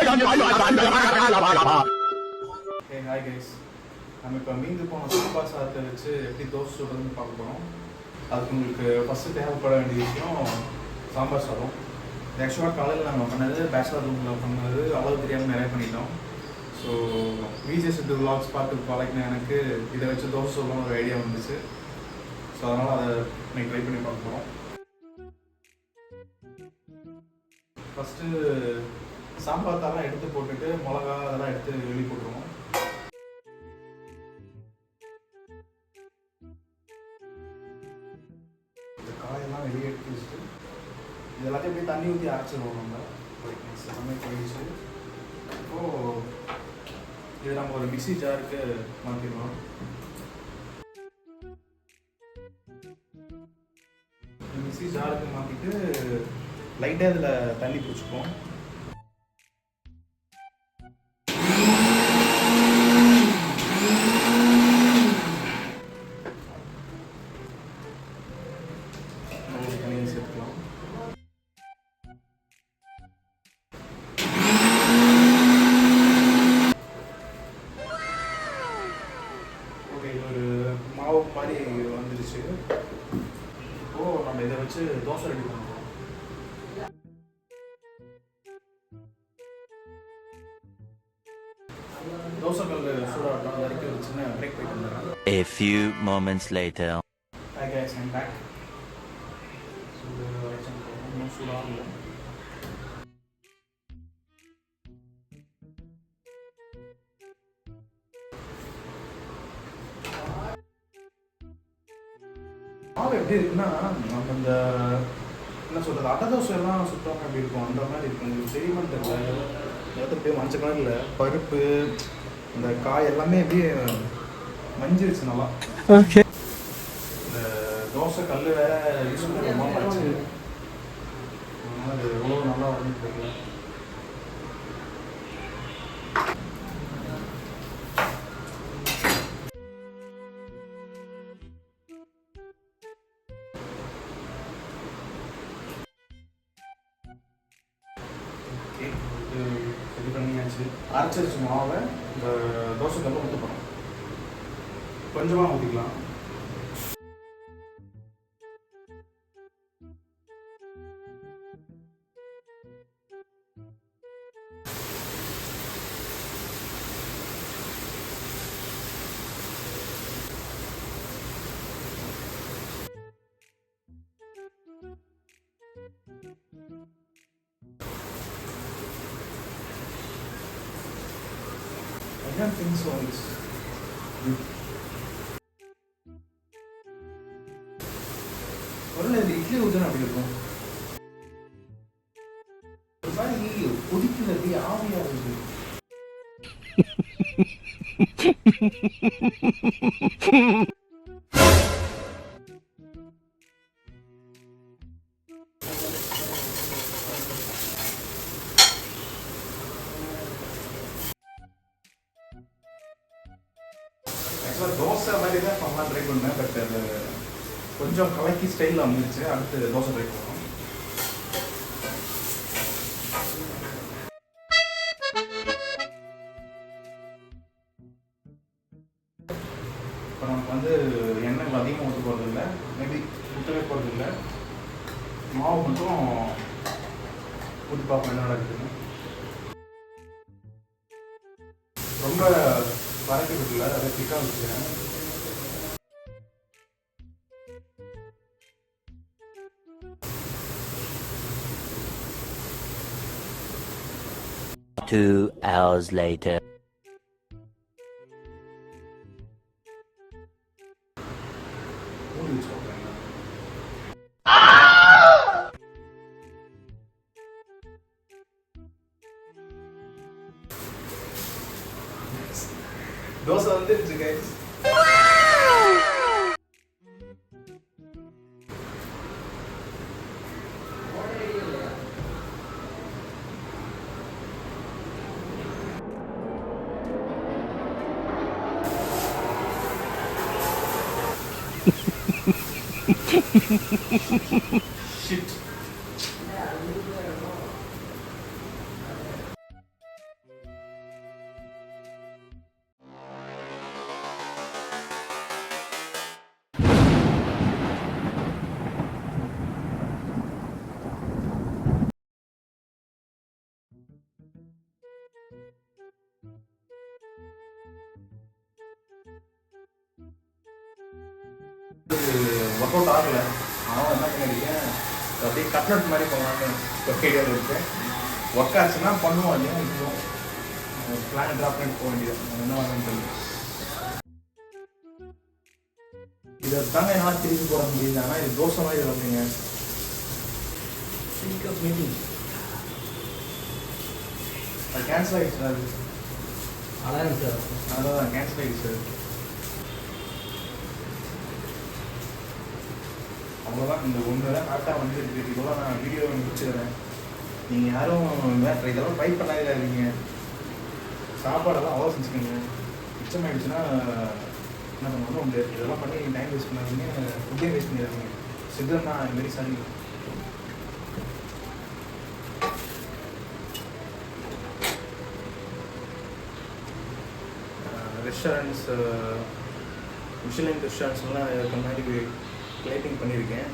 Hey, hi guys. நம்ம இப்போ மீந்து போன சாம்பார் சாதத்தை வச்சு எப்படி தோசை சுடுறதுன்னு பார்க்க போகிறோம். அதுக்கு உங்களுக்கு ஃபஸ்ட்டு தேவைப்பட வேண்டிய விஷயம் சாம்பார் சாதம். ஆக்சுவலாக காலையில் நாங்கள் பண்ணது பேச்சுலர் ரூமில் பண்ணது அளவு தெரியாமல் நிறைய பண்ணிட்டோம். ஸோ விஜிஎஸ் விளாக்ஸ் பார்த்து பழகின எனக்கு இதை வச்சு தோசை சுடலாம் ஒரு ஐடியா வந்துச்சு. ஸோ அதனால் அதை இன்னைக்கு ட்ரை பண்ணி பார்க்க போகிறோம். ஃபஸ்ட்டு சாம்பார் தாலாம் எடுத்து போட்டுட்டு மிளகா அதெல்லாம் எடுத்து வெளியே போட்டுருவோம். இந்த காயெல்லாம் வெளியே எடுத்து வச்சுட்டு இது எல்லாத்தையும் அப்படியே தண்ணி ஊற்றி அரைச்சிடுவோம். நம்ம எல்லாமே போயிடுச்சு. இப்போது இது நம்ம ஒரு மிக்ஸி ஜாருக்கு மாற்றிடுவோம். மிக்ஸி ஜாருக்கு மாற்றிட்டு லைட்டாக இதில் தண்ணி பிடிச்சிப்போம். சேர்த்துக்கலாம். ஓகே, இது ஒரு மாவு மாதிரி வந்துருச்சு. இப்போது நம்ம இதை வச்சு தோசை ரெடி பண்ணுவோம். தோசை கல் சூடாகட்டும். அது வரைக்கும் ஒரு சின்ன பிரேக் போயிட்டு வந்துடுறேன். A few moments later. Hi guys, I'm back. சூடாகல. மாவு எப்படி இருக்குன்னா நம்ம இந்த என்ன சொல்கிறது அடை தோசை எல்லாம் சுத்தமாக எப்படி இருக்கும் அந்த மாதிரி இருக்கும். உங்களுக்கு தெரியுமான்னு தெரியல. அப்படியே மஞ்சள் கலரில் பருப்பு இந்த காய் எல்லாமே அப்படியே மஞ்சிருச்சு நல்லா. ஓகே. இந்த தோசை கல் வேற யூஸ் பண்ணுறோமா வச்சு அது எவ்வளோ நல்லா வந்துட்டு இருக்கு. இது பண்ணியாச்சு. அரைச்சிருச்சு மாவை. இந்த தோசை கல்ல ஊற்ற போகிறோம். கொஞ்சமாக ஊற்றிக்கலாம். I don't think so. It's good. ஒருவேளை இது இட்லி ஊற்றினா அப்படி இருக்கும். ஒரு மாதிரி கொதிக்கிறது ஆவியாக இருக்குது. தோசை மாதிரி தான் பண்ணலாம் ட்ரை பண்ணேன். பட் அது கொஞ்சம் கலக்கி ஸ்டைலில் வந்துருச்சு. அடுத்து தோசை ட்ரை பண்ணுவோம். இப்போ நமக்கு வந்து எண்ணெய் அதிகமாக ஊற்ற போகிறது இல்லை. மேபி ஊற்றவே போகிறது இல்லை. மாவு மட்டும் ஊற்றி பார்ப்போம் என்ன நடக்குதுன்னு. ரொம்ப வரைக்கும் இருக்குல்ல, அதை திக்காக வச்சுக்கிறேன். Two hours later. தோசை வந்துருச்சு guys. Shit. ஒர்க் அவுட் ஆகலை. ஆனால் என்ன பண்ணியிருக்கேன், அப்படியே கட்லட் மாதிரி பண்ணலான்னு ஒரு ஐடியாவில் இருக்கேன். ஒர்க் ஆச்சுன்னா பண்ணுவோம் இல்லையா, இப்போ பிளான் ட்ராப் பண்ணிட்டு போக வேண்டியது என்ன வாங்கன்னு சொல்லி. இதை தாங்க என்னால் திருப்பி போட முடியுது. ஆனால் இது தோசை மாதிரி வரலைங்க. மீட்டிங் அது கேன்சல் ஆகிடுச்சு சார். அதான் சார், அதான் கேன்சல் ஆகிடுச்சு சார். அவ்வளோதான், இந்த ஒன்று தான் கரெக்டாக வந்து இதெல்லாம் நான் வீடியோ முடிச்சுக்கிறேன். நீங்கள் யாரும் இதெல்லாம் ட்ரை பண்ணாதே இருக்கீங்க. சாப்பாடெல்லாம் அவ்வளோ செஞ்சுக்கோங்க. மிச்சமாகிடுச்சுன்னா என்ன பண்ணுவோம் முடியாது. இதெல்லாம் பண்ணி டைம் வேஸ்ட் பண்ணாதீங்க, ஃபுட்டையும் வேஸ்ட் பண்ணிடாதீங்க. சித்தம் தான் வெரி சாரி. ரெஸ்டாரண்ட்ஸ், மிஷிலின் ரெஸ்டாரண்ட்ஸ்லாம் இருக்க மாதிரி லைட்டிங் பண்ணியிருக்கேன்.